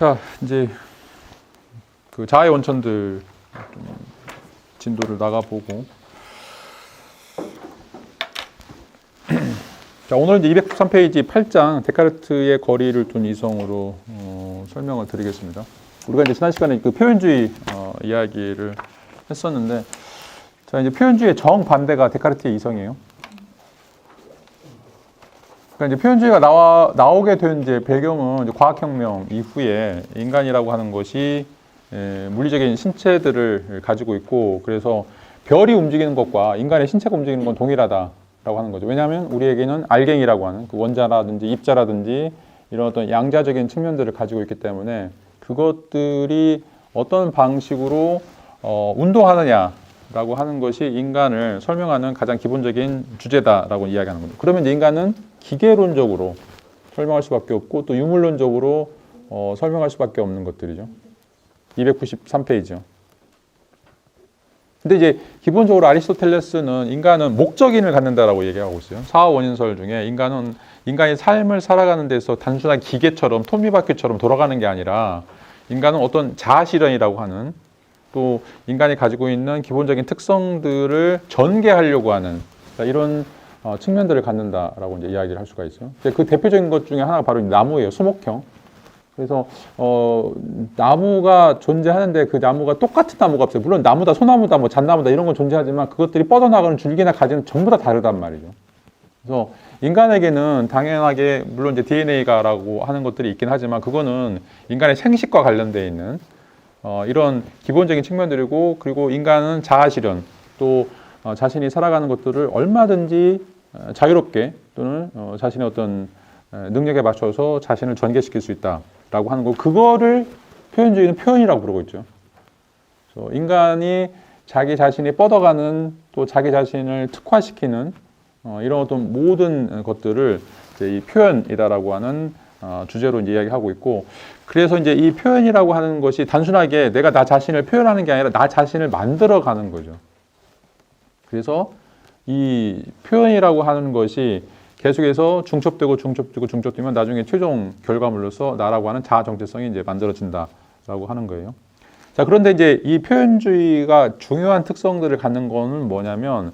자, 이제 그 자해 원천들 좀 진도를 나가보고. 자, 오늘 이제 213페이지 8장 데카르트의 거리를 둔 이성으로 설명을 드리겠습니다. 우리가 이제 지난 시간에 그 표현주의 이야기를 했었는데, 자, 이제 표현주의의 정반대가 데카르트의 이성이에요. 그러니까 이제 표현주의가 나오게 된 이제 배경은 이제 과학혁명 이후에 인간이라고 하는 것이 물리적인 신체들을 가지고 있고, 그래서 별이 움직이는 것과 인간의 신체가 움직이는 건 동일하다라고 하는 거죠. 왜냐하면 우리에게는 알갱이라고 하는 그 원자라든지 입자라든지 이런 어떤 양자적인 측면들을 가지고 있기 때문에 그것들이 어떤 방식으로 운동하느냐라고 하는 것이 인간을 설명하는 가장 기본적인 주제다라고 이야기하는 거죠. 그러면 이제 인간은 기계론적으로 설명할 수밖에 없고 또 유물론적으로 설명할 수밖에 없는 것들이죠. 293페이지요. 근데 이제 기본적으로 아리스토텔레스는 인간은 목적인을 갖는다라고 얘기하고 있어요. 사원인설 중에 인간이 삶을 살아가는 데서 단순한 기계처럼 톱니바퀴처럼 돌아가는 게 아니라 인간은 어떤 자아실현이라고 하는, 또 인간이 가지고 있는 기본적인 특성들을 전개하려고 하는 이런 측면들을 갖는다라고 이제 이야기를 할 수가 있어요. 그 대표적인 것 중에 하나가 바로 나무예요. 수목형. 그래서 나무가 존재하는데 그 나무가 똑같은 나무가 없어요. 물론 나무다, 소나무다, 뭐 잣나무다 이런 건 존재하지만 그것들이 뻗어나가는 줄기나 가지는 전부 다 다르단 말이죠. 그래서 인간에게는 당연하게 물론 이제 DNA가라고 하는 것들이 있긴 하지만 그거는 인간의 생식과 관련되어 있는 이런 기본적인 측면들이고, 그리고 인간은 자아실현, 또 자신이 살아가는 것들을 얼마든지 자유롭게 또는 자신의 어떤 능력에 맞춰서 자신을 전개시킬 수 있다라고 하는 거, 그거를 표현주의는 표현이라고 부르고 있죠. 그래서 인간이 자기 자신이 뻗어가는, 또 자기 자신을 특화시키는 이런 어떤 모든 것들을 이제 이 표현이다라고 하는 주제로 이제 이야기하고 있고, 그래서 이제 이 표현이라고 하는 것이 단순하게 내가 나 자신을 표현하는 게 아니라 나 자신을 만들어가는 거죠. 그래서 이 표현이라고 하는 것이 계속해서 중첩되면 나중에 최종 결과물로서 나라고 하는 자아 정체성이 이제 만들어진다라고 하는 거예요. 자, 그런데 이제 이 표현주의가 중요한 특성들을 갖는 거는 뭐냐면,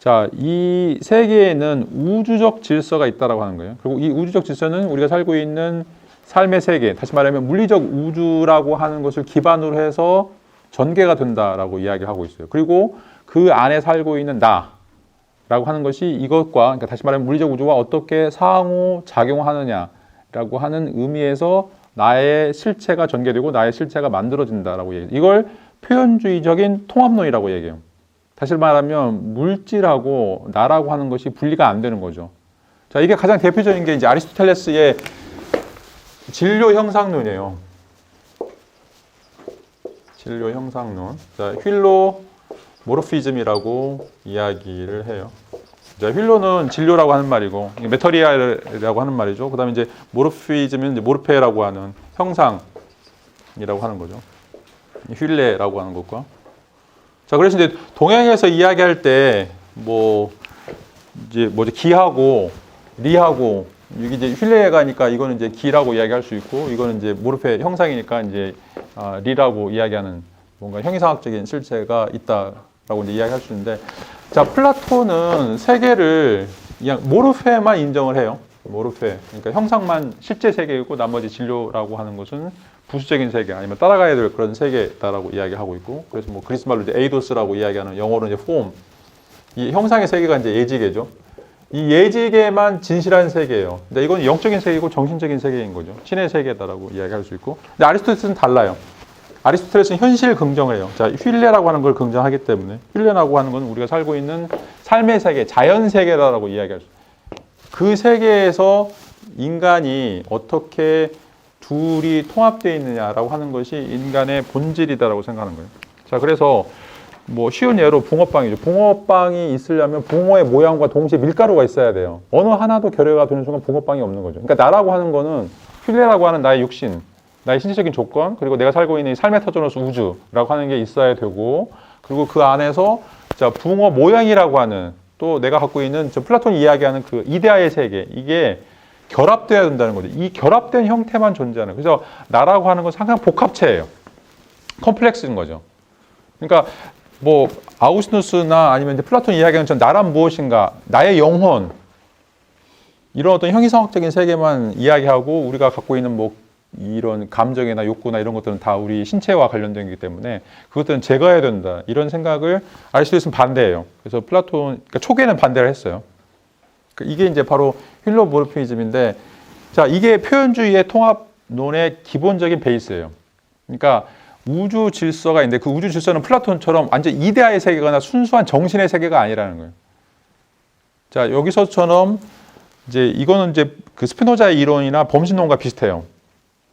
자, 이 세계에는 우주적 질서가 있다라고 하는 거예요. 그리고 이 우주적 질서는 우리가 살고 있는 삶의 세계, 다시 말하면 물리적 우주라고 하는 것을 기반으로 해서 전개가 된다라고 이야기를 하고 있어요. 그리고 그 안에 살고 있는 나라고 하는 것이 이것과, 그러니까 다시 말하면 물리적 우주와 어떻게 상호 작용하느냐라고 하는 의미에서 나의 실체가 전개되고 나의 실체가 만들어진다라고 얘기해요. 이걸 표현주의적인 통합론이라고 얘기해요. 다시 말하면 물질하고 나라고 하는 것이 분리가 안 되는 거죠. 자, 이게 가장 대표적인 게 이제 아리스토텔레스의 진료 형상론이에요. 진료 형상론. 자, 휠로 모르피즘이라고 이야기를 해요. 자, 휠로는 진료라고 하는 말이고, 메터리알이라고 하는 말이죠. 그 다음에 이제 모르피즘은 이제 모르페라고 하는 형상이라고 하는 거죠. 휠레라고 하는 것과. 자, 그래서 이제 동양에서 이야기할 때, 기하고, 리하고, 이게 이제 휠레가니까 이거는 이제 기라고 이야기할 수 있고, 이거는 이제 모르페 형상이니까 이제 리라고 이야기하는 뭔가 형이상학적인 실체가 있다라고 이제 이야기할 수 있는데, 자, 플라톤은 세계를 그냥 모르페만 인정을 해요. 모르페. 그러니까 형상만 실제 세계이고 나머지 진료라고 하는 것은 부수적인 세계, 아니면 따라가야 될 그런 세계다라고 이야기하고 있고, 그래서 뭐 그리스 말로 이제 에이도스라고 이야기하는, 영어로 이제 폼, 이 형상의 세계가 이제 예지계죠. 이 예지계만 진실한 세계예요. 근데 이건 영적인 세계고 정신적인 세계인 거죠. 신의 세계다라고 이야기할 수 있고. 근데 아리스토텔레스는 달라요. 아리스토텔레스는 현실 긍정을 해요. 자, 휠레라고 하는 걸 긍정하기 때문에, 휠레라고 하는 건 우리가 살고 있는 삶의 세계, 자연 세계다라고 이야기할 수 있어요. 그 세계에서 인간이 어떻게 둘이 통합되어 있느냐라고 하는 것이 인간의 본질이다라고 생각하는 거예요. 자, 그래서 뭐 쉬운 예로 붕어빵이죠. 붕어빵이 있으려면 붕어의 모양과 동시에 밀가루가 있어야 돼요. 어느 하나도 결여가 되는 순간 붕어빵이 없는 거죠. 그러니까 나라고 하는 거는 휠레라고 하는 나의 육신, 나의 신체적인 조건, 그리고 내가 살고 있는 삶의 터전으로서 우주라고 하는 게 있어야 되고, 그리고 그 안에서 자, 붕어 모양이라고 하는, 또 내가 갖고 있는 플라톤이 이야기하는 그 이데아의 세계, 이게 결합돼야 된다는 거죠. 이 결합된 형태만 존재하는 거예요. 그래서 나라고 하는 건 항상 복합체예요. 컴플렉스인 거죠. 그러니까 뭐 아우구스티누스나 아니면 이제 플라톤 이야기하는 전 나란 무엇인가, 나의 영혼, 이런 어떤 형이상학적인 세계만 이야기하고 우리가 갖고 있는 뭐 이런 감정이나 욕구나 이런 것들은 다 우리 신체와 관련된 거기 때문에 그것들은 제거해야 된다. 이런 생각을 아리스토텔레스는 반대해요. 그래서 플라톤, 그러니까 초기에는 반대를 했어요. 이게 이제 바로 힐로모르피즘인데, 자, 이게 표현주의의 통합론의 기본적인 베이스예요. 그러니까 우주 질서가 있는데 그 우주 질서는 플라톤처럼 완전 이데아의 세계거나 순수한 정신의 세계가 아니라는 거예요. 자, 여기서처럼 이제 이거는 이제 그 스피노자의 이론이나 범신론과 비슷해요.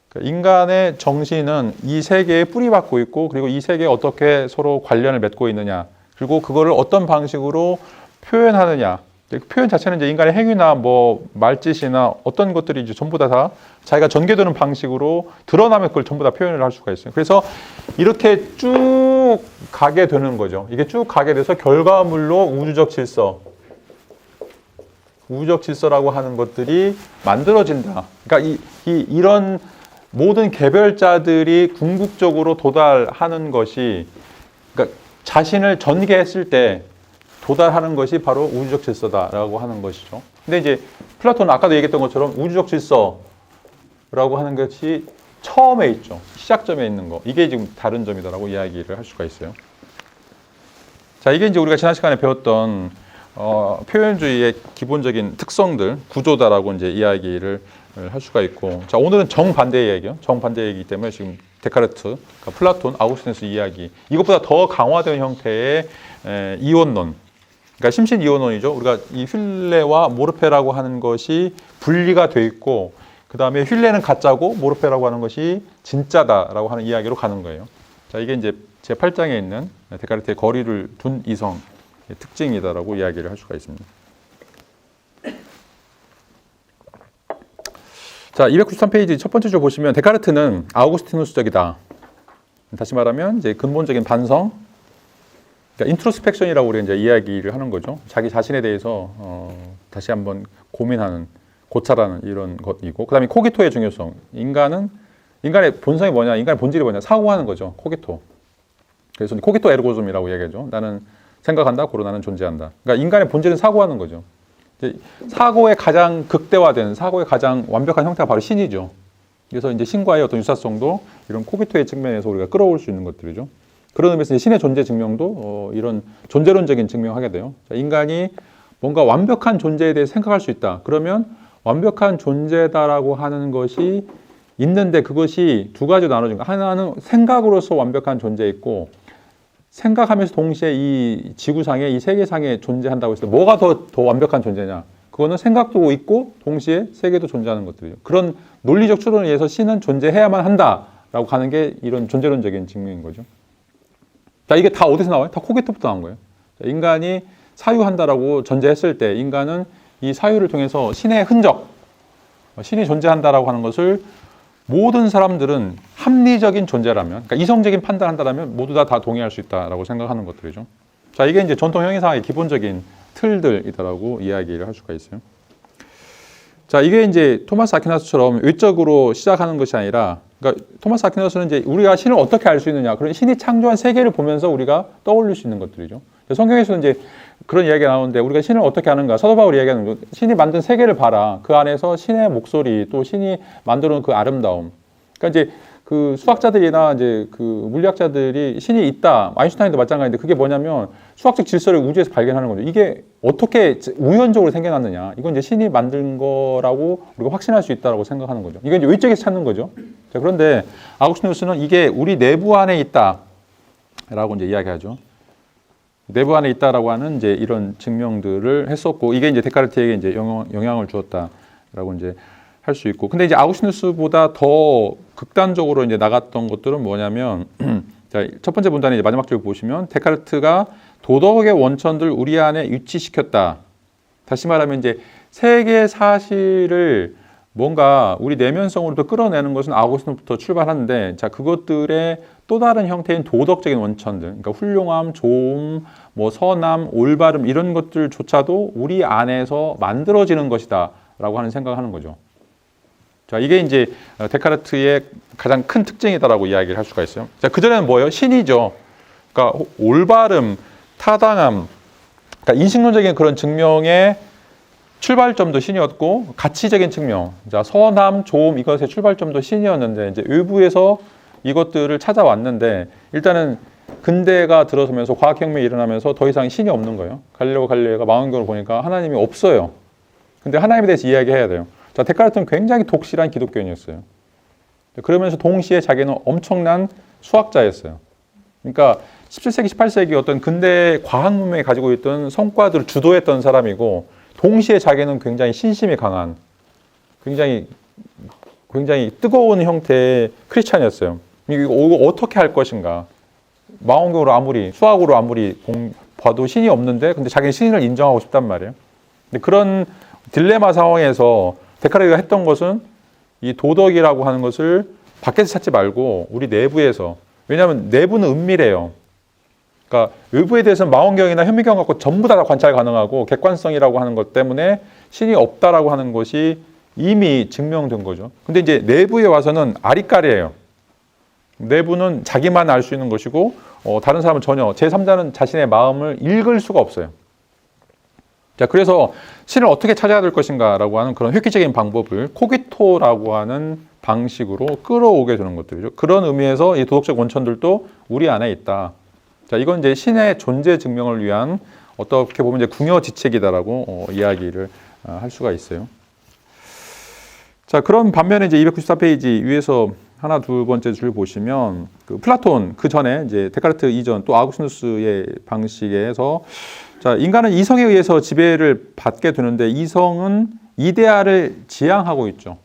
그러니까 인간의 정신은 이 세계에 뿌리박고 있고, 그리고 이 세계에 어떻게 서로 관련을 맺고 있느냐, 그리고 그거를 어떤 방식으로 표현하느냐. 표현 자체는 이제 인간의 행위나 뭐 말짓이나 어떤 것들이 이제 전부 다 자기가 전개되는 방식으로 드러나면 그걸 전부 다 표현을 할 수가 있어요. 그래서 이렇게 쭉 가게 되는 거죠. 이게 쭉 가게 돼서 결과물로 우주적 질서, 우주적 질서라고 하는 것들이 만들어진다. 그러니까 이런 모든 개별자들이 궁극적으로 도달하는 것이, 그러니까 자신을 전개했을 때 도달하는 것이 바로 우주적 질서다라고 하는 것이죠. 근데 이제 플라톤은 아까도 얘기했던 것처럼 우주적 질서라고 하는 것이 처음에 있죠. 시작점에 있는 거. 이게 지금 다른 점이다라고 이야기를 할 수가 있어요. 자, 이게 이제 우리가 지난 시간에 배웠던 표현주의의 기본적인 특성들, 구조다라고 이제 이야기를 할 수가 있고, 자, 오늘은 정반대 이야기요. 정반대 얘기이기 때문에 지금 데카르트, 그러니까 플라톤, 아우구스티누스 이야기, 이것보다 더 강화된 형태의 이원론, 그러니까 심신 이원론이죠. 우리가 이 휠레와 모르페라고 하는 것이 분리가 돼 있고, 그 다음에 휠레는 가짜고 모르페라고 하는 것이 진짜다라고 하는 이야기로 가는 거예요. 자, 이게 이제 제 8장에 있는 데카르트의 거리를 둔 이성의 특징이다라고 이야기를 할 수가 있습니다. 자, 293페이지 첫 번째 줄 보시면 데카르트는 아우구스티누스적이다. 다시 말하면 이제 근본적인 반성, 그러니까 인트로스펙션이라고 우리가 이제 이야기를 하는 거죠. 자기 자신에 대해서 다시 한번 고민하는, 고찰하는 이런 것이고, 그다음에 코기토의 중요성. 인간의 본성이 뭐냐, 인간의 본질이 뭐냐, 사고하는 거죠. 코기토. 그래서 코기토 에르고즘이라고 얘기하죠. 나는 생각한다, 고로 나는 존재한다. 그러니까 인간의 본질은 사고하는 거죠. 사고의 가장 극대화된, 사고의 가장 완벽한 형태가 바로 신이죠. 그래서 이제 신과의 어떤 유사성도 이런 코기토의 측면에서 우리가 끌어올 수 있는 것들이죠. 그런 의미에서 신의 존재 증명도 이런 존재론적인 증명하게 돼요. 자, 인간이 뭔가 완벽한 존재에 대해 생각할 수 있다. 그러면 완벽한 존재다라고 하는 것이 있는데, 그것이 두 가지로 나눠진 거. 하나는 생각으로서 완벽한 존재 있고, 생각하면서 동시에 이 지구상에, 이 세계상에 존재한다고 했을 때 뭐가 더 완벽한 존재냐? 그거는 생각도 있고 동시에 세계도 존재하는 것들이죠. 그런 논리적 추론에 의해서 신은 존재해야만 한다라고 하는 게 이런 존재론적인 증명인 거죠. 자, 이게 다 어디서 나와요? 다 코기토부터 나온 거예요. 자, 인간이 사유한다라고 전제했을 때 인간은 이 사유를 통해서 신의 흔적, 신이 존재한다라고 하는 것을 모든 사람들은 합리적인 존재라면, 그러니까 이성적인 판단한다라면 모두 다 동의할 수 있다라고 생각하는 것들이죠. 자, 이게 이제 전통 형이상의 기본적인 틀들이다라고 이야기를 할 수가 있어요. 자, 이게 이제 토마스 아퀴나스처럼 외적으로 시작하는 것이 아니라, 그러니까 토마스 아퀴나스는 이제 우리가 신을 어떻게 알 수 있느냐, 그런 신이 창조한 세계를 보면서 우리가 떠올릴 수 있는 것들이죠. 성경에서는 이제 그런 이야기가 나오는데, 우리가 신을 어떻게 아는가? 사도 바울이 이야기하는 거, 신이 만든 세계를 봐라. 그 안에서 신의 목소리, 또 신이 만들어 놓은 그 아름다움. 그러니까 이제 그 수학자들이나 이제 그 물리학자들이 신이 있다, 아인슈타인도 마찬가지인데, 그게 뭐냐면 수학적 질서를 우주에서 발견하는 거죠. 이게 어떻게 우연적으로 생겨났느냐? 이건 이제 신이 만든 거라고 우리가 확신할 수 있다라고 생각하는 거죠. 이건 이제 외적에서 찾는 거죠. 자, 그런데 아우구스티누스는 이게 우리 내부 안에 있다라고 이제 이야기하죠. 내부 안에 있다라고 하는 이제 이런 증명들을 했었고, 이게 이제 데카르트에게 이제 영향을 주었다라고 이제 할 수 있고, 근데 이제 아우구스티누스보다 더 극단적으로 이제 나갔던 것들은 뭐냐면, 자, 첫 번째 문단의 이제 마지막 줄 보시면 데카르트가 도덕의 원천들 우리 안에 유치시켰다. 다시 말하면 이제 세계 사실을 뭔가 우리 내면성으로부터 끌어내는 것은 아우구스티누스부터 출발하는데, 자, 그것들의 또 다른 형태인 도덕적인 원천들, 그러니까 훌륭함, 좋음, 뭐 선함, 올바름 이런 것들조차도 우리 안에서 만들어지는 것이다 라고 하는 생각을 하는 거죠. 자, 이게 이제 데카르트의 가장 큰 특징이다라고 이야기를 할 수가 있어요. 자, 그전에는 뭐예요? 신이죠. 그러니까 올바름, 타당함, 그러니까 인식론적인 그런 증명의 출발점도 신이었고, 가치적인 측면, 자, 선함, 좋음, 이것의 출발점도 신이었는데, 이제 외부에서 이것들을 찾아왔는데, 일단은 근대가 들어서면서 과학혁명이 일어나면서 더 이상 신이 없는 거예요. 갈릴레오 갈릴레이가 망원경을 보니까 하나님이 없어요. 근데 하나님에 대해서 이야기해야 돼요. 자, 데카르트는 굉장히 독실한 기독교인이었어요. 그러면서 동시에 자기는 엄청난 수학자였어요. 그러니까 17세기, 18세기 어떤 근대 과학 문명이 가지고 있던 성과들을 주도했던 사람이고, 동시에 자기는 굉장히 신심이 강한, 굉장히 뜨거운 형태의 크리스찬이었어요. 이거 어떻게 할 것인가? 망원경으로 아무리, 수학으로 아무리 봐도 신이 없는데, 근데 자기는 신을 인정하고 싶단 말이에요. 근데 그런 딜레마 상황에서 데카르트가 했던 것은 이 도덕이라고 하는 것을 밖에서 찾지 말고 우리 내부에서, 왜냐하면 내부는 은밀해요. 그러니까 외부에 대해서는 망원경이나 현미경 갖고 전부 다 관찰 가능하고 객관성이라고 하는 것 때문에 신이 없다라고 하는 것이 이미 증명된 거죠. 근데 이제 내부에 와서는 아리까리예요. 내부는 자기만 알 수 있는 것이고, 다른 사람은 전혀, 제3자는 자신의 마음을 읽을 수가 없어요. 자, 그래서 신을 어떻게 찾아야 될 것인가라고 하는 그런 획기적인 방법을 코기토라고 하는 방식으로 끌어오게 되는 것들이죠. 그런 의미에서 이 도덕적 원천들도 우리 안에 있다. 자, 이건 이제 신의 존재 증명을 위한 어떻게 보면 이제 궁여지책이다라고 이야기를 할 수가 있어요. 자, 그런 반면에 이제 294페이지 위에서 하나, 두 번째 줄 보시면 그 플라톤 그 전에 이제 데카르트 이전 또 아구스티누스의 방식에서 자, 인간은 이성에 의해서 지배를 받게 되는데 이성은 이데아를 지향하고 있죠.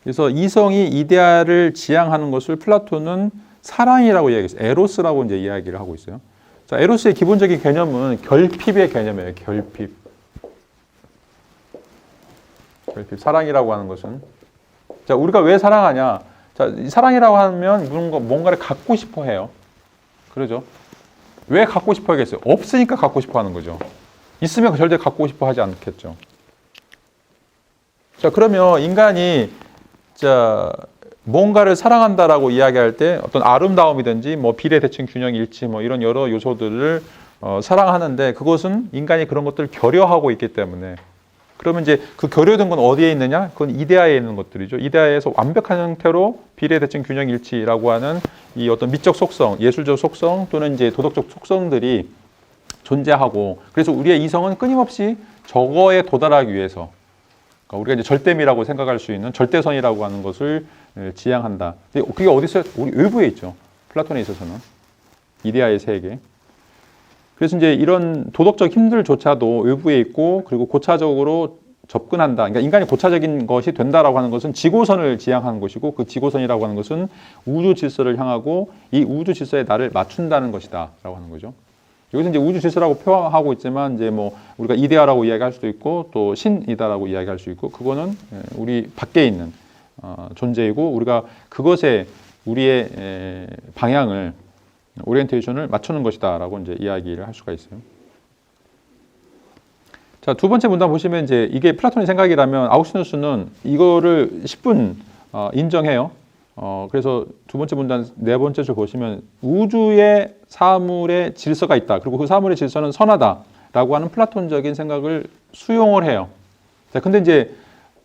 그래서 이성이 이데아를 지향하는 것을 플라톤은 사랑이라고 이야기했어요. 에로스라고 이제 이야기를 하고 있어요. 자, 에로스의 기본적인 개념은 결핍의 개념이에요. 결핍. 사랑이라고 하는 것은. 자, 우리가 왜 사랑하냐? 자, 사랑이라고 하면 뭔가를 갖고 싶어 해요. 그러죠? 왜 갖고 싶어 하겠어요? 없으니까 갖고 싶어 하는 거죠. 있으면 절대 갖고 싶어 하지 않겠죠. 자, 그러면 인간이 뭔가를 사랑한다라고 이야기할 때 어떤 아름다움이든지 뭐 비례대칭 균형 일치 뭐 이런 여러 요소들을 사랑하는데 그것은 인간이 그런 것들을 결여하고 있기 때문에 그러면 이제 그 결여된 건 어디에 있느냐? 그건 이데아에 있는 것들이죠. 이데아에서 완벽한 형태로 비례대칭 균형 일치라고 하는 이 어떤 미적 속성, 예술적 속성 또는 이제 도덕적 속성들이 존재하고 그래서 우리의 이성은 끊임없이 저거에 도달하기 위해서 그러니까 우리가 이제 절대미라고 생각할 수 있는 절대선이라고 하는 것을 지향한다. 그게 어디 있어요? 우리 외부에 있죠. 플라톤에 있어서는 이데아의 세계. 그래서 이제 이런 도덕적 힘들조차도 외부에 있고 그리고 고차적으로 접근한다. 그러니까 인간이 고차적인 것이 된다라고 하는 것은 지고선을 지향하는 것이고 그 지고선이라고 하는 것은 우주 질서를 향하고 이 우주 질서에 나를 맞춘다는 것이다라고 하는 거죠. 여기서 이제 우주 질서라고 표현하고 있지만 이제 뭐 우리가 이데아라고 이야기할 수도 있고 또 신이다라고 이야기할 수 있고 그거는 우리 밖에 있는 존재이고 우리가 그것에 우리의 방향을 오리엔테이션을 맞추는 것이다라고 이제 이야기를 할 수가 있어요. 자, 두 번째 문단 보시면 이제 이게 플라톤의 생각이라면 아우구스티누스는 이거를 10분 인정해요. 그래서 두 번째 문단 네 번째 줄 보시면 우주의 사물의 질서가 있다. 그리고 그 사물의 질서는 선하다라고 하는 플라톤적인 생각을 수용을 해요. 자, 근데 이제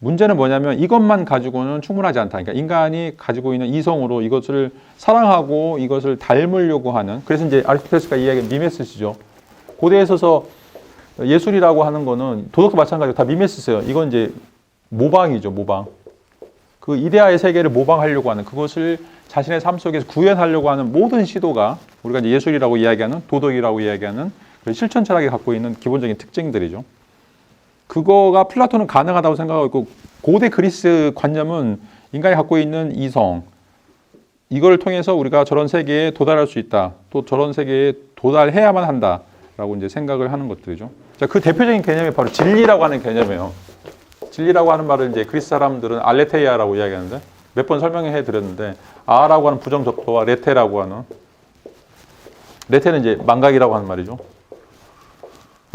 문제는 뭐냐면 이것만 가지고는 충분하지 않다. 그러니까 인간이 가지고 있는 이성으로 이것을 사랑하고 이것을 닮으려고 하는 그래서 이제 아리스토텔레스가 이야기한 미메시스죠. 고대에 있어서 예술이라고 하는 거는 도덕도 마찬가지로 다 미메시스예요. 이건 이제 모방이죠, 모방. 그 이데아의 세계를 모방하려고 하는 그것을 자신의 삶 속에서 구현하려고 하는 모든 시도가 우리가 이제 예술이라고 이야기하는 도덕이라고 이야기하는 실천 철학이 갖고 있는 기본적인 특징들이죠. 그거가 플라톤은 가능하다고 생각하고 있고 고대 그리스 관념은 인간이 갖고 있는 이성 이걸 통해서 우리가 저런 세계에 도달할 수 있다. 또 저런 세계에 도달해야만 한다라고 이제 생각을 하는 것들이죠. 자, 그 대표적인 개념이 바로 진리라고 하는 개념이에요. 진리라고 하는 말을 이제 그리스 사람들은 알레테이아라고 이야기하는데 몇 번 설명해 드렸는데 아라고 하는 부정 접두와 레테라고 하는 레테는 이제 망각이라고 하는 말이죠.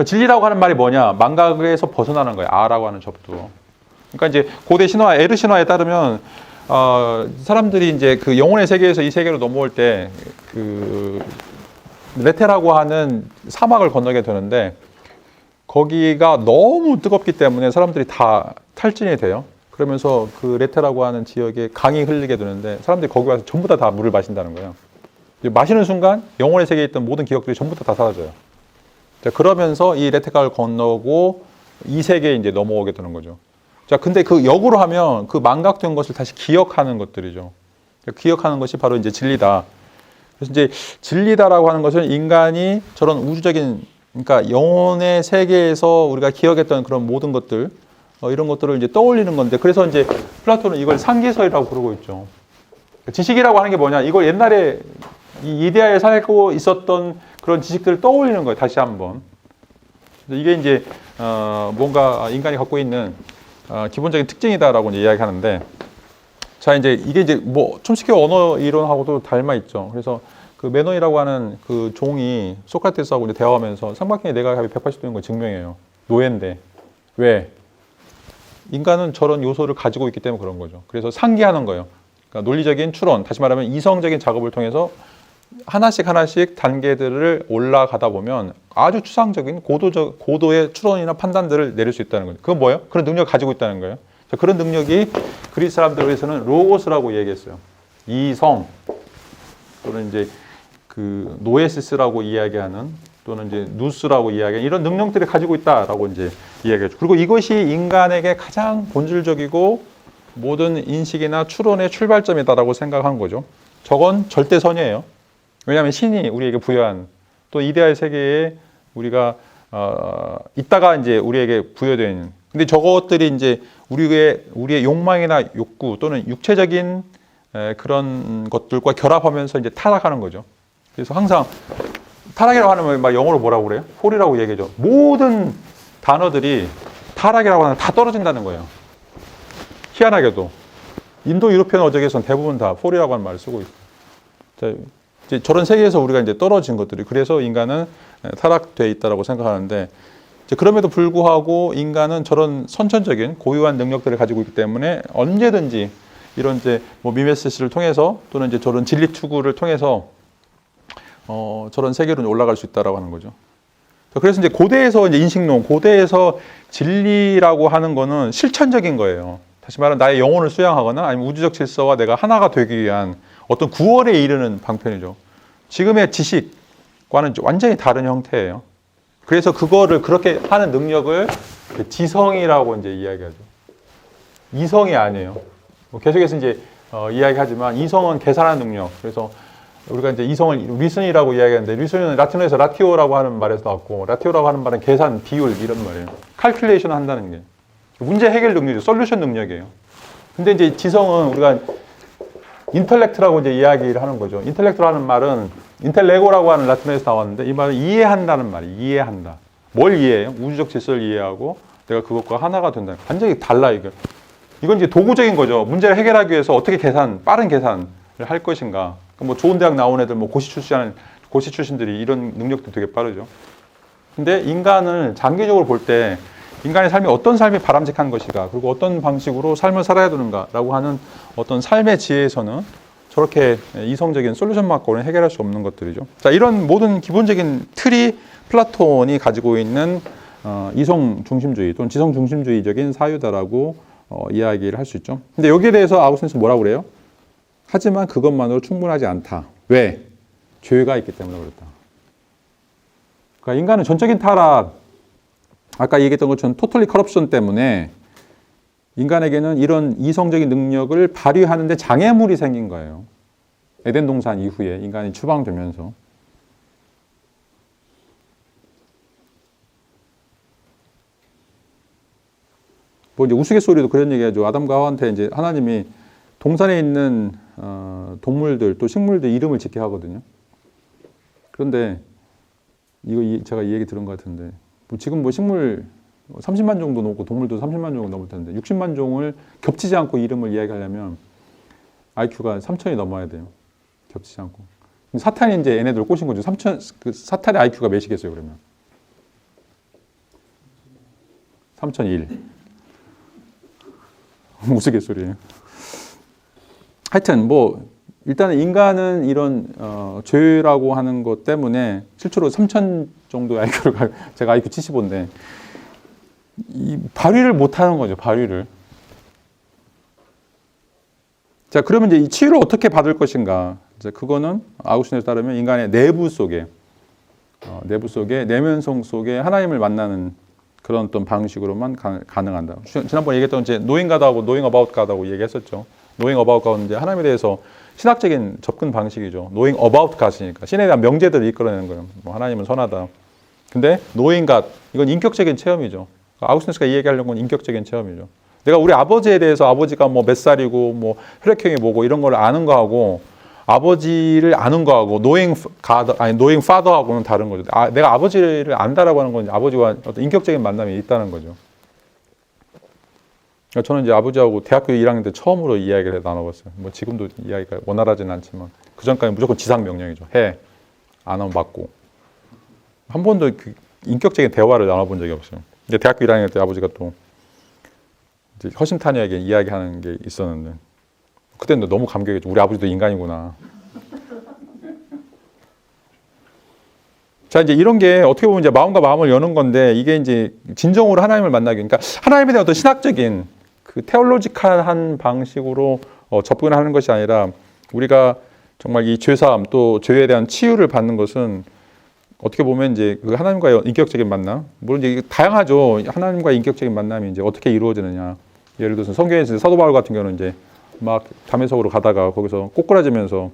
진리라고 하는 말이 뭐냐? 망각에서 벗어나는 거예요. 아라고 하는 접두. 그러니까 이제 고대 신화, 에르 신화에 따르면 사람들이 이제 그 영혼의 세계에서 이 세계로 넘어올 때 그 레테라고 하는 사막을 건너게 되는데 거기가 너무 뜨겁기 때문에 사람들이 다 탈진이 돼요. 그러면서 그 레테라고 하는 지역에 강이 흘리게 되는데 사람들이 거기 와서 전부 다 물을 마신다는 거예요. 마시는 순간 영혼의 세계에 있던 모든 기억들이 전부 다 사라져요. 자, 그러면서 이 레테강을 건너고 이 세계에 이제 넘어오게 되는 거죠. 자, 근데 그 역으로 하면 그 망각된 것을 다시 기억하는 것들이죠. 기억하는 것이 바로 이제 진리다. 그래서 이제 진리다라고 하는 것은 인간이 저런 우주적인, 그러니까 영혼의 세계에서 우리가 기억했던 그런 모든 것들, 이런 것들을 이제 떠올리는 건데, 그래서 이제 플라톤은 이걸 상기설이라고 부르고 있죠. 지식이라고 하는 게 뭐냐? 이걸 옛날에 이 이데아에 살고 있었던 그런 지식들을 떠올리는 거예요. 다시 한번. 이게 이제 뭔가 인간이 갖고 있는 기본적인 특징이다라고 이제 이야기하는데, 자, 이제 이게 이제 뭐 촘스키 언어 이론하고도 닮아 있죠. 그래서 그 메논이라고 하는 그 종이 소크라테스하고 이제 대화하면서 삼각형의 내각합이 180도인 걸 증명해요. 노예인데. 왜? 인간은 저런 요소를 가지고 있기 때문에 그런 거죠. 그래서 상기하는 거예요. 그러니까 논리적인 추론, 다시 말하면 이성적인 작업을 통해서 하나씩 단계들을 올라가다 보면 아주 추상적인 고도의 추론이나 판단들을 내릴 수 있다는 거죠. 그건 뭐예요? 그런 능력을 가지고 있다는 거예요. 그런 능력이 그리스 사람들에서는 로고스라고 얘기했어요. 이성 또는 이제 그 노에시스라고 이야기하는 또는 이제 누스라고 이야기하는 이런 능력들을 가지고 있다라고 이제 이야기했죠. 그리고 이것이 인간에게 가장 본질적이고 모든 인식이나 추론의 출발점이다라고 생각한 거죠. 저건 절대선이에요. 왜냐하면 신이 우리에게 부여한 또 이데아의 세계에 우리가 있다가 이제 우리에게 부여된. 근데 저것들이 이제 우리의 욕망이나 욕구 또는 육체적인 그런 것들과 결합하면서 이제 타락하는 거죠. 그래서 항상 타락이라고 하면 막 영어로 뭐라고 그래요? 폴이라고 얘기하죠. 모든 단어들이 타락이라고 하면 다 떨어진다는 거예요. 희한하게도 인도 유로피언 어적에서는 대부분 다 폴이라고 하는 말을 쓰고 있어요. 자, 이제 저런 세계에서 우리가 이제 떨어진 것들이 그래서 인간은 타락되어 있다라고 생각하는데 이제 그럼에도 불구하고 인간은 저런 선천적인 고유한 능력들을 가지고 있기 때문에 언제든지 이런 이제 뭐 미메시스를 통해서 또는 이제 저런 진리 투구를 통해서 저런 세계로 올라갈 수 있다라고 하는 거죠. 그래서 이제 고대에서 이제 인식론, 고대에서 진리라고 하는 거는 실천적인 거예요. 다시 말하면 나의 영혼을 수양하거나 아니면 우주적 질서와 내가 하나가 되기 위한 어떤 구원에 이르는 방편이죠. 지금의 지식과는 완전히 다른 형태예요. 그래서 그거를 그렇게 하는 능력을 지성이라고 이제 이야기하죠. 이성이 아니에요. 계속해서 이제 이야기하지만 이성은 계산하는 능력. 그래서 우리가 이제 이성을 리슨이라고 이야기하는데 리슨은 라틴어에서 라티오라고 하는 말에서 나왔고 라티오라고 하는 말은 계산, 비율 이런 말이에요. 칼큘레이션 한다는 게 문제 해결 능력이죠. 솔루션 능력이에요. 근데 이제 지성은 우리가 인텔렉트라고 이제 이야기를 하는 거죠. 인텔렉트라는 말은 인텔레고라고 하는 라틴어에서 나왔는데 이 말은 이해한다는 말이에요. 이해한다. 뭘 이해해요? 우주적 질서를 이해하고 내가 그것과 하나가 된다. 완전히 달라 이게. 이건 이제 도구적인 거죠. 문제를 해결하기 위해서 어떻게 빠른 계산을 할 것인가. 뭐 좋은 대학 나온 애들, 뭐 고시 출신들이 이런 능력도 되게 빠르죠. 근데 인간을 장기적으로 볼 때 인간의 삶이 어떤 삶이 바람직한 것인가, 그리고 어떤 방식으로 삶을 살아야 되는가라고 하는 어떤 삶의 지혜에서는 저렇게 이성적인 솔루션 마크로는 해결할 수 없는 것들이죠. 자, 이런 모든 기본적인 틀이 플라톤이 가지고 있는 이성 중심주의 또는 지성 중심주의적인 사유다라고 이야기를 할 수 있죠. 근데 여기에 대해서 아우구스티누스는 뭐라고 그래요? 하지만 그것만으로 충분하지 않다. 왜? 죄가 있기 때문에 그렇다. 그러니까 인간은 전적인 타락, 아까 얘기했던 것처럼 토탈리 커럽션 때문에 인간에게는 이런 이성적인 능력을 발휘하는데 장애물이 생긴 거예요. 에덴 동산 이후에 인간이 추방되면서. 뭐 이제 우스갯소리도 그런 얘기하죠. 아담과 하와한테 이제 하나님이 동산에 있는 동물들 또 식물들 이름을 짓게 하거든요. 그런데 이거 제가 이 얘기 들은 것 같은데 지금 뭐 식물 30만 정도 넘고 동물도 30만 정도 넘을 텐데 60만 종을 겹치지 않고 이름을 이야기하려면 IQ가 3,000이 넘어야 돼요. 겹치지 않고. 사탄이 이제 얘네들 꼬신 거죠. 그 사탄의 IQ가 몇이겠어요, 그러면? 3001. 우스갯소리예요. 하여튼 뭐 일단은 인간은 이런 죄라고 하는 것 때문에 실제로 3,000 정도 IQ를 제가 IQ 75인데 이 발휘를 못 하는 거죠. 발휘를. 자, 그러면 이제 이 치유를 어떻게 받을 것인가? 이제 그거는 아우구스틴에 따르면 인간의 내부 속에 내면성 속에 하나님을 만나는 그런 어떤 방식으로만 가능한다. 지난번에 얘기했던 이제 knowing God하고 knowing about God하고 얘기했었죠. knowing about God은 이제 하나님에 대해서 신학적인 접근 방식이죠. knowing about God이니까 신에 대한 명제들을 이끌어내는 거예요. 뭐 하나님은 선하다. 근데 knowing God 이건 인격적인 체험이죠. 아우구스틴스가 얘기하려는 건 인격적인 체험이죠. 내가 우리 아버지에 대해서 아버지가 뭐 몇 살이고 뭐 혈액형이 뭐고 이런 걸 아는 거하고 아버지를 아는 거하고 knowing father하고는 다른 거죠. 내가 아버지를 안다라고 하는 건 아버지와 어떤 인격적인 만남이 있다는 거죠. 저는 이제 아버지하고 대학교 1학년 때 처음으로 이야기를 나눠봤어요. 뭐 지금도 이야기가 원활하지는 않지만 그 전까지 무조건 지상 명령이죠. 해. 안 하면 맞고. 한 번도 그 인격적인 대화를 나눠본 적이 없어요. 근데 대학교 1학년 때 아버지가 또 이제 허심탄회하게 이야기하는 게 있었는데 그때는 너무 감격했죠. 우리 아버지도 인간이구나. 자, 이제 이런 게 어떻게 보면 이제 마음과 마음을 여는 건데 이게 이제 진정으로 하나님을 만나기. 그러니까 하나님에 대한 어떤 신학적인 그 테올로지컬한 방식으로 접근하는 것이 아니라 우리가 정말 이 죄사함 또 죄에 대한 치유를 받는 것은 어떻게 보면 이제 그 하나님과의 인격적인 만남, 물론 이제 다양하죠. 하나님과의 인격적인 만남이 이제 어떻게 이루어지느냐. 예를 들어서 성경에서 사도 바울 같은 경우는 이제 막 다메섹으로 가다가 거기서 꼬꾸라지면서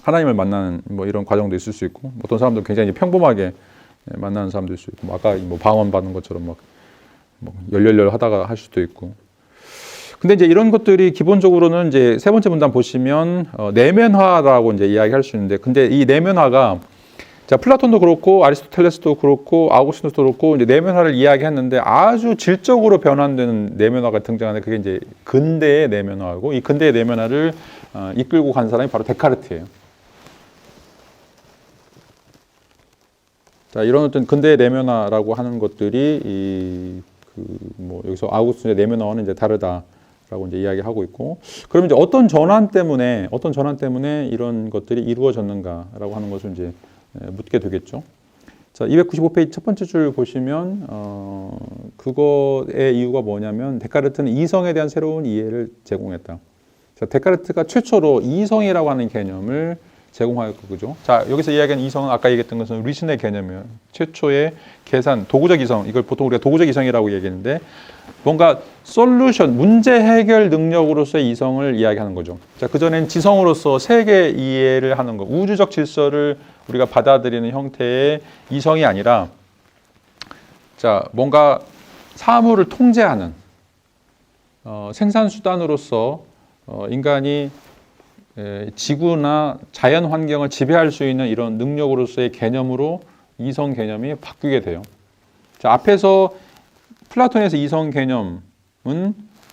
하나님을 만나는 뭐 이런 과정도 있을 수 있고, 어떤 사람들은 굉장히 평범하게 만나는 사람도 있을 수 있고, 아까 뭐 방언 받는 것처럼 막 열렬 하다가 할 수도 있고. 근데 이제 이런 것들이 기본적으로는 이제 세 번째 문단 보시면 내면화라고 이제 이야기할 수 있는데, 근데 이 내면화가 자, 플라톤도 그렇고 아리스토텔레스도 그렇고 아우구스틴도 그렇고 이제 내면화를 이야기했는데 아주 질적으로 변환되는 내면화가 등장하는데 그게 이제 근대의 내면화고, 이 근대의 내면화를 이끌고 간 사람이 바로 데카르트예요. 자, 이런 어떤 근대의 내면화라고 하는 것들이 뭐 여기서 아우구스틴의 내면화와는 이제 다르다라고 이제 이야기하고 있고, 그러면 이제 어떤 전환 때문에 이런 것들이 이루어졌는가라고 하는 것을 이제 묻게 되겠죠. 자, 295페이지 첫 번째 줄 보시면 그거의 이유가 뭐냐면 데카르트는 이성에 대한 새로운 이해를 제공했다. 자, 데카르트가 최초로 이성이라고 하는 개념을 제공하였고, 그죠? 자, 여기서 이야기하는 이성은 아까 얘기했던 것은 리슨의 개념이에요. 최초의 계산, 도구적 이성, 이걸 보통 우리가 도구적 이성이라고 얘기했는데 뭔가 솔루션, 문제 해결 능력으로서의 이성을 이야기하는 거죠. 자, 그전엔 지성으로서 세계 이해를 하는 거, 우주적 질서를 우리가 받아들이는 형태의 이성이 아니라, 자, 뭔가 사물을 통제하는 생산수단으로서 인간이 지구나 자연 환경을 지배할 수 있는 이런 능력으로서의 개념으로 이성 개념이 바뀌게 돼요. 자, 앞에서 플라톤에서 이성 개념은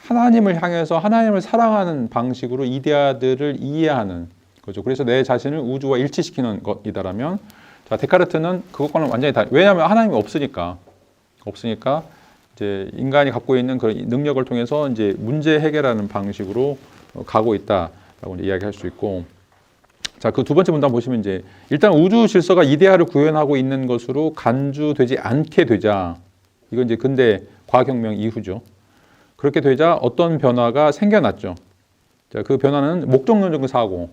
하나님을 향해서 하나님을 사랑하는 방식으로 이데아들을 이해하는 거죠. 그래서 내 자신을 우주와 일치시키는 것이다라면, 자, 데카르트는 그것과는 완전히 다르. 왜냐하면 하나님이 없으니까 이제 인간이 갖고 있는 그런 능력을 통해서 이제 문제 해결하는 방식으로 가고 있다라고 이제 이야기할 수 있고, 자, 그 두 번째 문단 보시면 이제 일단 우주 질서가 이데아를 구현하고 있는 것으로 간주되지 않게 되자, 이건 이제 근대 과학혁명 이후죠. 그렇게 되자 어떤 변화가 생겨났죠. 자, 그 변화는 목적론적 사고.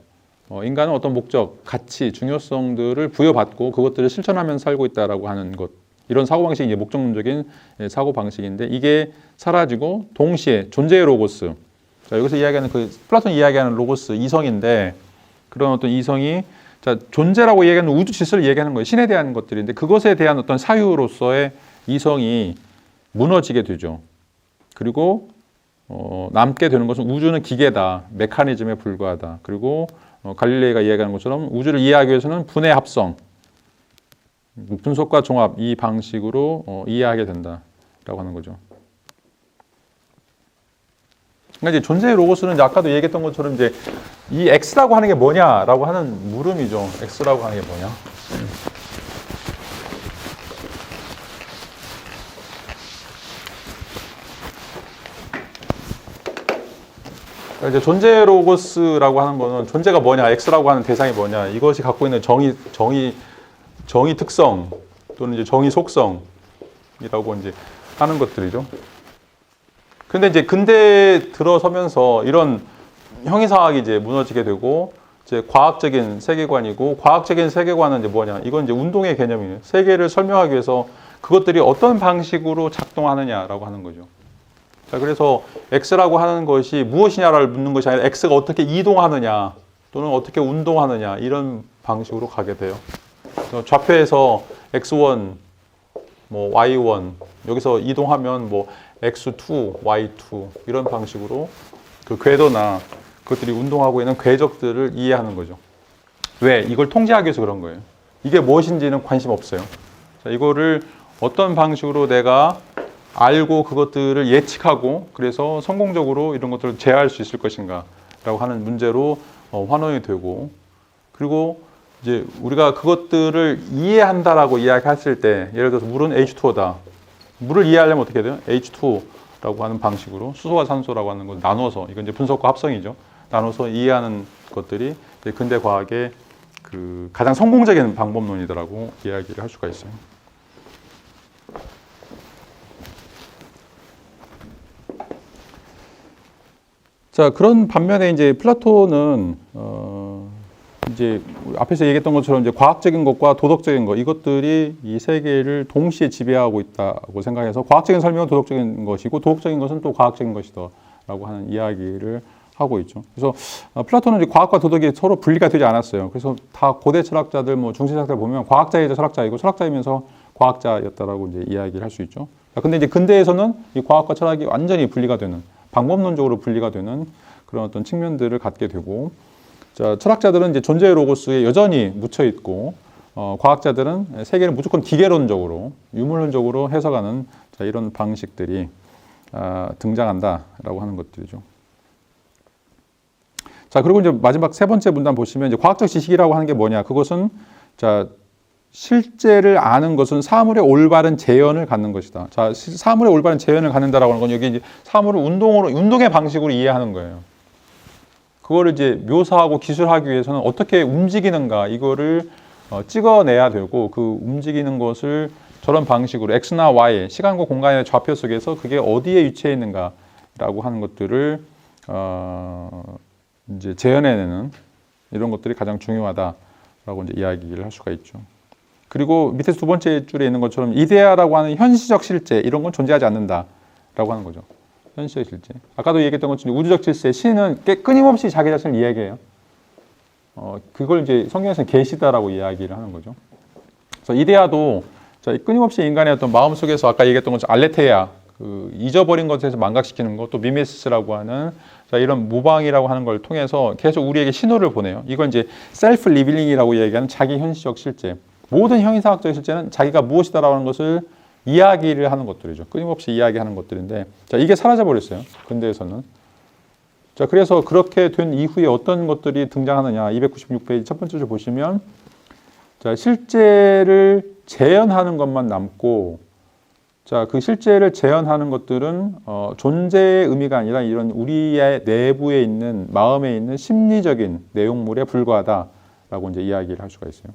인간은 어떤 목적, 가치, 중요성들을 부여받고 그것들을 실천하면서 살고 있다라고 하는 것. 이런 사고방식이 이제 목적론적인 사고방식인데, 이게 사라지고 동시에 존재의 로고스. 자, 여기서 이야기하는 플라톤이 이야기하는 로고스, 이성인데, 그런 어떤 이성이, 자, 존재라고 이야기하는 우주 질서를 이야기하는 거예요. 신에 대한 것들인데, 그것에 대한 어떤 사유로서의 이성이 무너지게 되죠. 그리고 남게 되는 것은 우주는 기계다, 메커니즘에 불과하다. 그리고 갈릴레이가 이야기하는 것처럼 우주를 이해하기 위해서는 분해 합성, 분석과 종합, 이 방식으로 이해하게 된다라고 하는 거죠. 그러니까 이제 존재의 로고스는 이제 아까도 얘기했던 것처럼 이제 이 X라고 하는 게 뭐냐라고 하는 물음이죠. X라고 하는 게 뭐냐? 이제 존재 로고스라고 하는 거는 존재가 뭐냐, X라고 하는 대상이 뭐냐, 이것이 갖고 있는 정의 특성 또는 이제 정의 속성이라고 이제 하는 것들이죠. 근데 이제 근대에 들어서면서 이런 형이상학이 이제 무너지게 되고 이제 과학적인 세계관이고, 과학적인 세계관은 이제 뭐냐, 이건 이제 운동의 개념이에요. 세계를 설명하기 위해서 그것들이 어떤 방식으로 작동하느냐라고 하는 거죠. 자, 그래서 X라고 하는 것이 무엇이냐를 묻는 것이 아니라 X가 어떻게 이동하느냐 또는 어떻게 운동하느냐, 이런 방식으로 가게 돼요. 좌표에서 X1, 뭐 Y1, 여기서 이동하면 뭐 X2, Y2 이런 방식으로 그 궤도나 그것들이 운동하고 있는 궤적들을 이해하는 거죠. 왜? 이걸 통제하기 위해서 그런 거예요. 이게 무엇인지는 관심 없어요. 자, 이거를 어떤 방식으로 내가 알고 그것들을 예측하고 그래서 성공적으로 이런 것들을 제어할 수 있을 것인가 라고 하는 문제로 환원이 되고, 그리고 이제 우리가 그것들을 이해한다라고 이야기했을 때, 예를 들어서 물은 H2O다. 물을 이해하려면 어떻게 돼요? H2O라고 하는 방식으로 수소와 산소라고 하는 걸 나눠서, 이건 이제 분석과 합성이죠. 나눠서 이해하는 것들이 이제 근대 과학의 그 가장 성공적인 방법론이다라고 이야기를 할 수가 있어요. 자, 그런 반면에 이제 플라톤은 이제 앞에서 얘기했던 것처럼 이제 과학적인 것과 도덕적인 것, 이것들이 이 세계를 동시에 지배하고 있다고 생각해서 과학적인 설명은 도덕적인 것이고 도덕적인 것은 또 과학적인 것이다라고 하는 이야기를 하고 있죠. 그래서 플라톤은 이제 과학과 도덕이 서로 분리가 되지 않았어요. 그래서 다 고대 철학자들, 뭐 중세 철학자들 보면 과학자이자 철학자이고 철학자이면서 과학자였다라고 이제 이야기를 할 수 있죠. 근데 이제 근대에서는 이 과학과 철학이 완전히 분리가 되는, 방법론적으로 분리가 되는 그런 어떤 측면들을 갖게 되고, 자, 철학자들은 이제 존재의 로고스에 여전히 묻혀 있고, 과학자들은 세계를 무조건 기계론적으로, 유물론적으로 해석하는 자, 이런 방식들이 등장한다라고 하는 것들이죠. 자, 그리고 이제 마지막 세 번째 문단 보시면 이제 과학적 지식이라고 하는 게 뭐냐? 그것은 자, 실제를 아는 것은 사물의 올바른 재현을 갖는 것이다. 자, 사물의 올바른 재현을 갖는다라고 하는 건 여기 이제 사물을 운동의 방식으로 이해하는 거예요. 그거를 이제 묘사하고 기술하기 위해서는 어떻게 움직이는가, 이거를 찍어내야 되고, 그 움직이는 것을 저런 방식으로 X나 Y, 시간과 공간의 좌표 속에서 그게 어디에 위치해 있는가라고 하는 것들을 이제 재현해내는 이런 것들이 가장 중요하다라고 이제 이야기를 할 수가 있죠. 그리고 밑에서 두 번째 줄에 있는 것처럼 이데아라고 하는 현시적 실제, 이런 건 존재하지 않는다라고 하는 거죠. 현시적 실제. 아까도 얘기했던 것처럼 우주적 질서, 신은 끊임없이 자기 자신을 이야기해요. 그걸 이제 성경에서는 계시다라고 이야기를 하는 거죠. 그래서 이데아도 자, 끊임없이 인간의 어떤 마음 속에서 아까 얘기했던 것처럼 알레테야, 그 잊어버린 것에서 망각시키는 것, 또 미메시스라고 하는 자, 이런 모방이라고 하는 걸 통해서 계속 우리에게 신호를 보내요. 이건 이제 셀프 리빌링이라고 얘기하는 자기 현시적 실제. 모든 형이상학적 실제는 자기가 무엇이다라고 하는 것을 이야기를 하는 것들이죠. 끊임없이 이야기하는 것들인데, 자, 이게 사라져 버렸어요. 근대에서는. 자, 그래서 그렇게 된 이후에 어떤 것들이 등장하느냐? 296페이지 첫 번째 줄 보시면, 자, 실제를 재현하는 것만 남고, 자, 그 실제를 재현하는 것들은 존재의 의미가 아니라 이런 우리의 내부에 있는, 마음에 있는 심리적인 내용물에 불과하다라고 이제 이야기를 할 수가 있어요.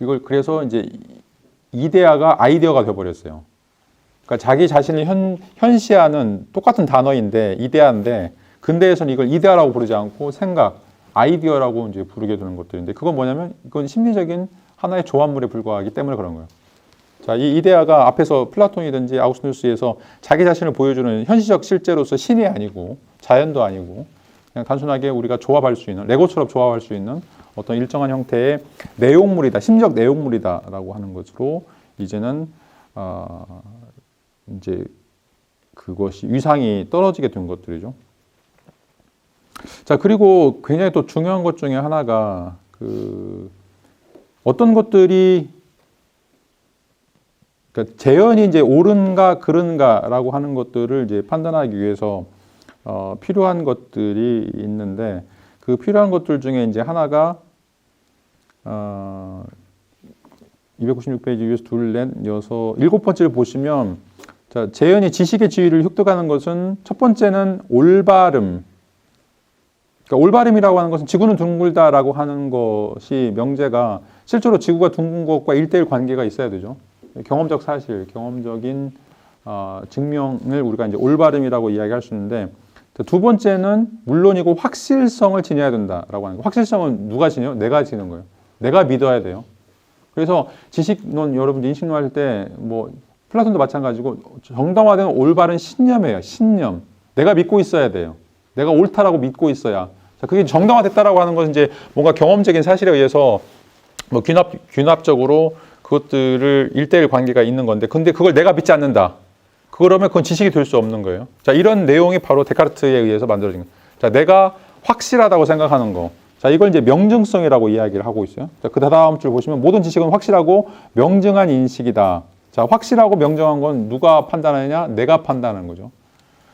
이걸 그래서 이제 이데아가 아이디어가 되어버렸어요. 그러니까 자기 자신을 현시하는 똑같은 단어인데, 이데아인데, 근대에서는 이걸 이데아라고 부르지 않고 생각, 아이디어라고 이제 부르게 되는 것들인데, 그건 뭐냐면 이건 심리적인 하나의 조합물에 불과하기 때문에 그런 거예요. 자, 이 이데아가 앞에서 플라톤이든지 아우구스누스에서 자기 자신을 보여주는 현시적 실제로서 신이 아니고 자연도 아니고 그냥 단순하게 우리가 조합할 수 있는, 레고처럼 조합할 수 있는 어떤 일정한 형태의 내용물이다, 심적 내용물이다라고 하는 것으로 이제는 이제 그것이 위상이 떨어지게 된 것들이죠. 자, 그리고 굉장히 또 중요한 것 중에 하나가 그 어떤 것들이 그러니까 재현이 이제 옳은가 그른가라고 하는 것들을 이제 판단하기 위해서 필요한 것들이 있는데, 그 필요한 것들 중에 이제 하나가 296페이지 위에서 둘, 넷, 여섯, 일곱 번째를 보시면 자, 재현이 지식의 지위를 획득하는 것은 첫 번째는 올바름. 그러니까 올바름이라고 하는 것은 지구는 둥글다라고 하는 것이 명제가 실제로 지구가 둥근 것과 1대1 관계가 있어야 되죠. 경험적 사실, 경험적인 증명을 우리가 이제 올바름이라고 이야기할 수 있는데 두 번째는 물론이고 확실성을 지녀야 된다라고 하는 거. 확실성은 누가 지녀요? 내가 지는 거예요. 내가 믿어야 돼요. 그래서 지식론 여러분들 인식론 할 때 뭐 플라톤도 마찬가지고 정당화된 올바른 신념이에요. 신념. 내가 믿고 있어야 돼요. 내가 옳다라고 믿고 있어야. 자, 그게 정당화됐다라고 하는 것은 이제 뭔가 경험적인 사실에 의해서 뭐 균합적으로 그것들을 1대1 관계가 있는 건데, 근데 그걸 내가 믿지 않는다. 그러면 그건 지식이 될 수 없는 거예요. 자, 이런 내용이 바로 데카르트에 의해서 만들어진 거예요. 자, 내가 확실하다고 생각하는 거. 자, 이걸 이제 명증성이라고 이야기를 하고 있어요. 자, 그 다음 줄 보시면 모든 지식은 확실하고 명증한 인식이다. 자, 확실하고 명증한 건 누가 판단하느냐? 내가 판단하는 거죠.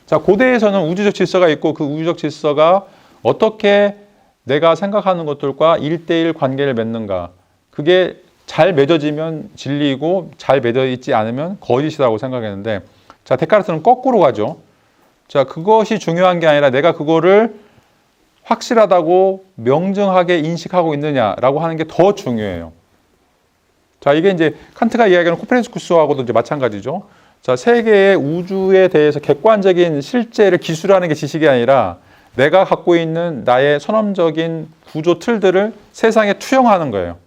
자, 고대에서는 우주적 질서가 있고 그 우주적 질서가 어떻게 내가 생각하는 것들과 1대1 관계를 맺는가. 그게 잘 맺어지면 진리이고 잘 맺어있지 않으면 거짓이라고 생각했는데, 자, 데카르트는 거꾸로 가죠. 자, 그것이 중요한 게 아니라 내가 그거를 확실하다고 명증하게 인식하고 있느냐라고 하는 게 더 중요해요. 자, 이게 이제 칸트가 이야기하는 코페르니쿠스하고도 이제 마찬가지죠. 자, 세계의 우주에 대해서 객관적인 실제를 기술하는 게 지식이 아니라 내가 갖고 있는 나의 선험적인 구조 틀들을 세상에 투영하는 거예요.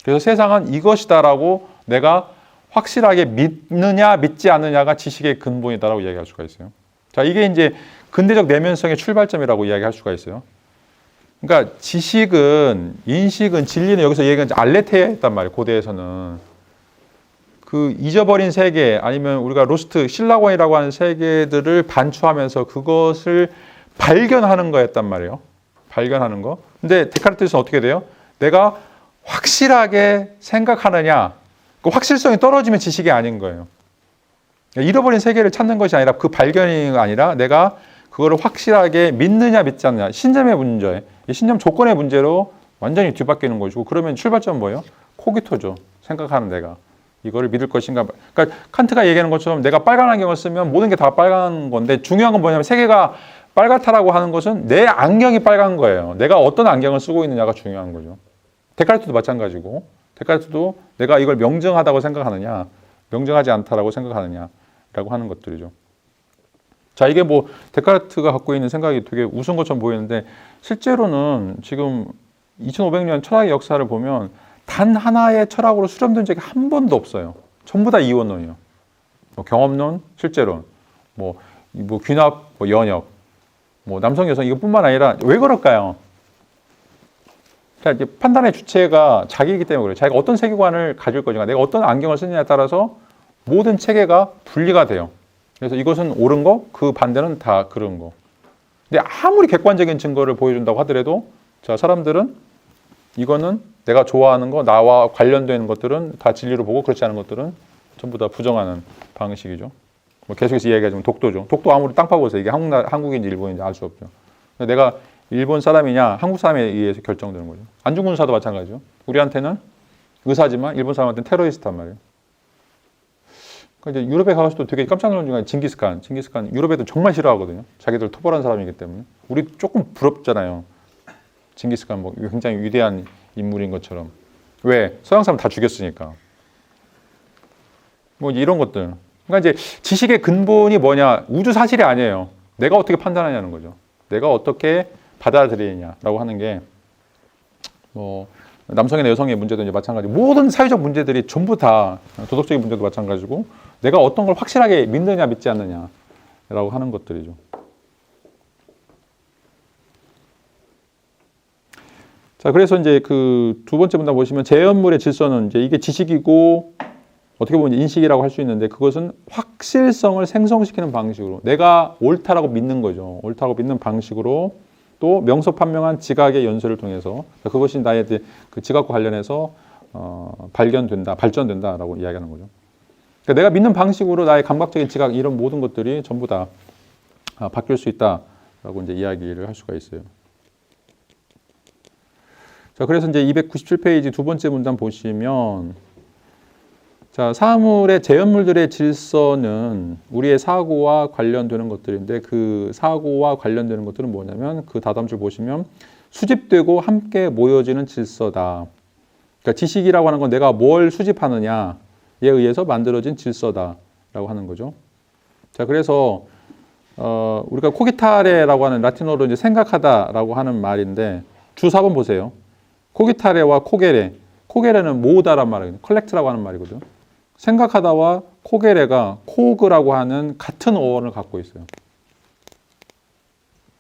그래서 세상은 이것이다라고 내가 확실하게 믿느냐 믿지 않느냐가 지식의 근본이다라고 이야기할 수가 있어요. 자, 이게 이제 근대적 내면성의 출발점이라고 이야기할 수가 있어요. 그러니까 지식은, 인식은, 진리는 여기서 얘기한 알레테였단 말이에요. 고대에서는. 그 잊어버린 세계 아니면 우리가 로스트, 신라권이라고 하는 세계들을 반추하면서 그것을 발견하는 거였단 말이에요. 발견하는 거. 근데 데카르트에서는 어떻게 돼요? 내가 확실하게 생각하느냐, 그 확실성이 떨어지면 지식이 아닌 거예요. 잃어버린 세계를 찾는 것이 아니라 그 발견이 아니라 내가 그거를 확실하게 믿느냐 믿지 않느냐, 신념의 문제, 신념 조건의 문제로 완전히 뒤바뀌는 것이고, 그러면 출발점은 뭐예요? 코기토죠. 생각하는 내가 이거를 믿을 것인가. 그러니까 칸트가 얘기하는 것처럼 내가 빨간 안경을 쓰면 모든 게 다 빨간 건데, 중요한 건 뭐냐면 세계가 빨갛다라고 하는 것은 내 안경이 빨간 거예요. 내가 어떤 안경을 쓰고 있느냐가 중요한 거죠. 데카르트도 마찬가지고, 데카르트도 내가 이걸 명증하다고 생각하느냐, 명증하지 않다라고 생각하느냐라고 하는 것들이죠. 자, 이게 뭐 데카르트가 갖고 있는 생각이 되게 우스운 것처럼 보이는데, 실제로는 지금 2500년 철학의 역사를 보면 단 하나의 철학으로 수렴된 적이 한 번도 없어요. 전부 다 이원론이에요. 뭐 경험론, 실제론, 뭐 귀납, 뭐 연역, 뭐 남성, 여성 이것뿐만 아니라 왜 그럴까요? 자, 이제 판단의 주체가 자기이기 때문에 그래요. 자기가 어떤 세계관을 가질 것인가, 내가 어떤 안경을 쓰느냐에 따라서 모든 체계가 분리가 돼요. 그래서 이것은 옳은 거, 그 반대는 다 그런 거. 근데 아무리 객관적인 증거를 보여준다고 하더라도, 자, 사람들은 이거는 내가 좋아하는 거, 나와 관련되는 것들은 다 진리로 보고, 그렇지 않은 것들은 전부 다 부정하는 방식이죠. 뭐 계속해서 이야기하자면 독도죠. 독도 아무리 땅 파고서 이게 한국인지 일본인지 알 수 없죠. 내가 일본 사람이냐 한국 사람에 의해서 결정되는 거죠. 안중근 의사도 마찬가지죠. 우리한테는 의사지만 일본 사람한테는 테러리스트란 말이에요. 그러니까 이제 유럽에 가서도 되게 깜짝 놀란 중에 징기스칸 유럽에도 정말 싫어하거든요. 자기들 토벌한 사람이기 때문에. 우리 조금 부럽잖아요. 징기스칸 뭐 굉장히 위대한 인물인 것처럼. 왜? 서양 사람 다 죽였으니까. 뭐 이런 것들. 그러니까 이제 지식의 근본이 뭐냐? 우주 사실이 아니에요. 내가 어떻게 판단하냐는 거죠. 내가 어떻게 받아들이냐라고 하는 게, 뭐 남성이나 여성의 문제도 이제 마찬가지. 모든 사회적 문제들이 전부 다, 도덕적인 문제도 마찬가지고, 내가 어떤 걸 확실하게 믿느냐 믿지 않느냐라고 하는 것들이죠. 자, 그래서 이제 그 두 번째 문단 보시면 재현물의 질서는 이제 이게 지식이고 어떻게 보면 인식이라고 할 수 있는데, 그것은 확실성을 생성시키는 방식으로, 내가 옳다라고 믿는 거죠. 옳다고 믿는 방식으로, 또 명석판명한 지각의 연설을 통해서 그것이 나의 그 지각과 관련해서 발견된다, 발전된다라고 이야기하는 거죠. 그러니까 내가 믿는 방식으로 나의 감각적인 지각, 이런 모든 것들이 전부 다 바뀔 수 있다라고 이제 이야기를 할 수가 있어요. 자, 그래서 이제 297페이지 두 번째 문장 보시면, 자, 사물의 재현물들의 질서는 우리의 사고와 관련되는 것들인데 그 사고와 관련되는 것들은 뭐냐면 그 다다음줄 보시면 수집되고 함께 모여지는 질서다. 그러니까 지식이라고 하는 건 내가 뭘 수집하느냐에 의해서 만들어진 질서다라고 하는 거죠. 자, 그래서 우리가 코기타레라고 하는 라틴어로 이제 생각하다라고 하는 말인데 주 4번 보세요. 코기타레와 코게레. 코게레는 모으다란 말이거든요. 컬렉트라고 하는 말이거든요. 생각하다와 코게레가 코그라고 하는 같은 어원을 갖고 있어요.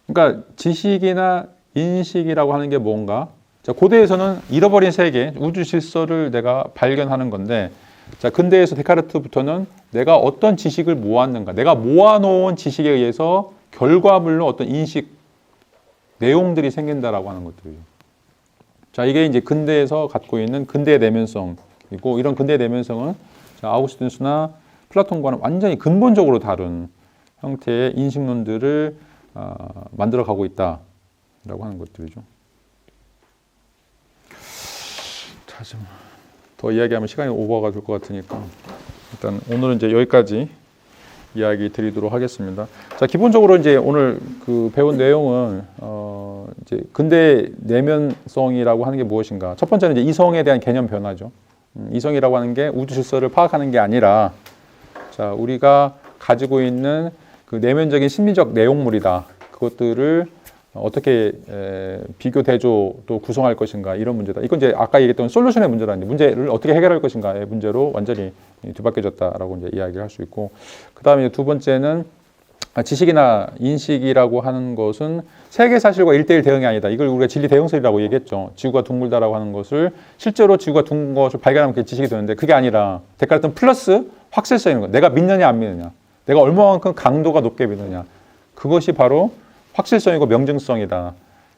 그러니까 지식이나 인식이라고 하는 게 뭔가? 자, 고대에서는 잃어버린 세계, 우주 질서를 내가 발견하는 건데, 자, 근대에서 데카르트부터는 내가 어떤 지식을 모았는가, 내가 모아놓은 지식에 의해서 결과물로 어떤 인식, 내용들이 생긴다라고 하는 것들이죠. 자, 이게 이제 근대에서 갖고 있는 근대의 내면성이고, 이런 근대의 내면성은 자, 아우구스티누스나 플라톤과는 완전히 근본적으로 다른 형태의 인식론들을 만들어가고 있다라고 하는 것들이죠. 자, 좀 더 이야기하면 시간이 오버가 될 것 같으니까 일단 오늘은 이제 여기까지 이야기 드리도록 하겠습니다. 자, 기본적으로 이제 오늘 그 배운 내용은 이제 근대 내면성이라고 하는 게 무엇인가? 첫 번째는 이제 이성에 대한 개념 변화죠. 이성이라고 하는 게 우주 질서를 파악하는 게 아니라, 자, 우리가 가지고 있는 그 내면적인 심리적 내용물이다. 그것들을 어떻게 비교 대조도 구성할 것인가, 이런 문제다. 이건 이제 아까 얘기했던 솔루션의 문제라는데 문제를 어떻게 해결할 것인가의 문제로 완전히 뒤바뀌어졌다라고 이제 이야기를 할 수 있고, 그 다음에 두 번째는 지식이나 인식이라고 하는 것은 세계 사실과 1대1 대응이 아니다. 이걸 우리가 진리 대응설이라고 얘기했죠. 지구가 둥글다라고 하는 것을 실제로 지구가 둥근 것을 발견하면 그게 지식이 되는데, 그게 아니라 데카르트는 플러스 확실성인 거야. 내가 믿느냐 안 믿느냐, 내가 얼마만큼 강도가 높게 믿느냐, 그것이 바로 확실성이고 명증성이다.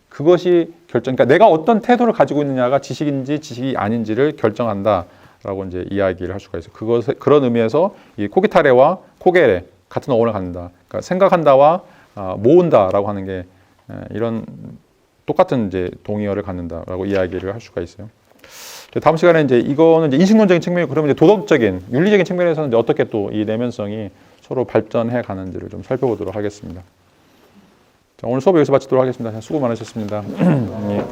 그것이 그러니까 내가 어떤 태도를 가지고 있느냐가 지식인지 지식이 아닌지를 결정한다라고 이제 이야기를 할 수가 있어요. 그런 의미에서 이 코기타레와 코게레 같은 어원을 갖는다. 그러니까 생각한다와 모은다라고 하는 게 이런 똑같은 이제 동의어를 갖는다라고 이야기를 할 수가 있어요. 다음 시간에 이제 이거는 이제 인식론적인 측면이고, 그러면 이제 도덕적인, 윤리적인 측면에서는 이제 어떻게 또 이 내면성이 서로 발전해 가는지를 좀 살펴보도록 하겠습니다. 자, 오늘 수업 여기서 마치도록 하겠습니다. 수고 많으셨습니다. 예.